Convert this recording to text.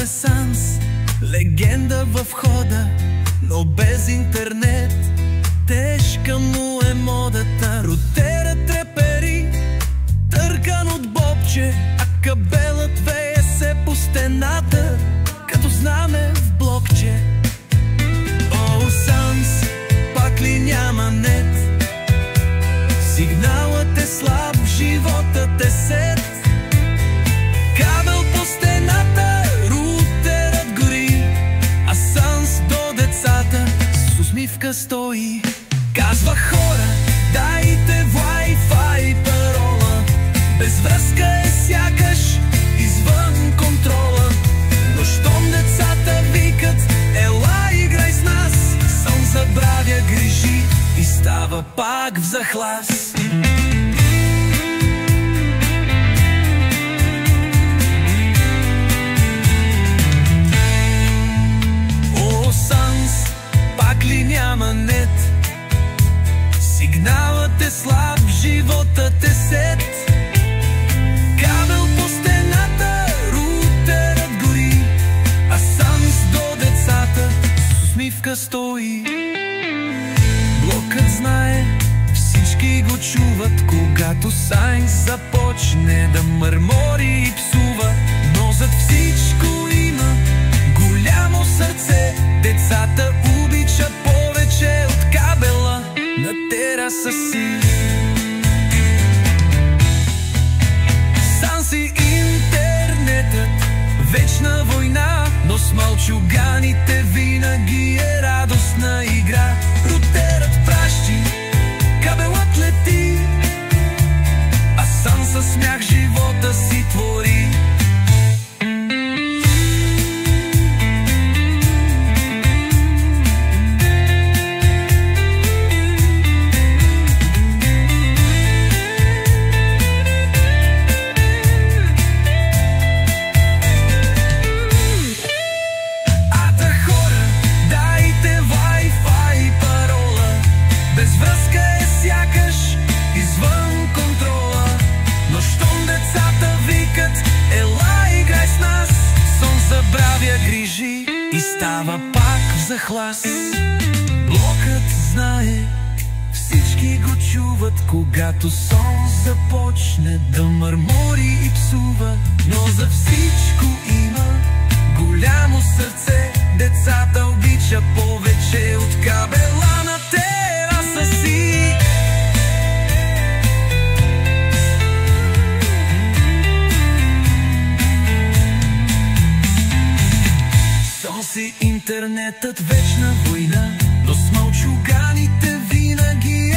Ренесанс, легенда в хода, но без интернет. Тежка му е модата, рутера трепери, търкан от бобче, а кабелът вее се по стената, като знаме в блокче. О, Санс, пак ли няма нет? Сигналът е слаб, животът е сет. Кабел по стената, рутерът гори, а Санс до децата с усмивка стои. Казва: хора, дайте Wi-Fi парола, без връзка е сякаш извън контрола. Но щом децата викат: ела играй с нас, Санс забравя грижи и става пак в захлас. О, Санс, пак ли няма нет? Сигналът е слаб, животът е сет. Кабел по стената, рутерът гори, а Санс до децата с усмивка стои. Блокът знае, всички го чуват, когато Санс започне да мърмори и псува. Но зад всичко има голямо сърце, децата обичат повече от кабела на тераса си. Санс и интернетът, вечна война, но с мълчуганите винаги е радостна игра. Рутерът пращи, кабелът лети, а Санс със смях живота си твори. И става пак в захлас. Блокът знае, всички го чуват, когато Санс започне да мърмори и псува. Но за всичко има голямо сърце, децата обича повече от кабела на тераса си. Си интернетът, вечна война, но с мълчуганите винаги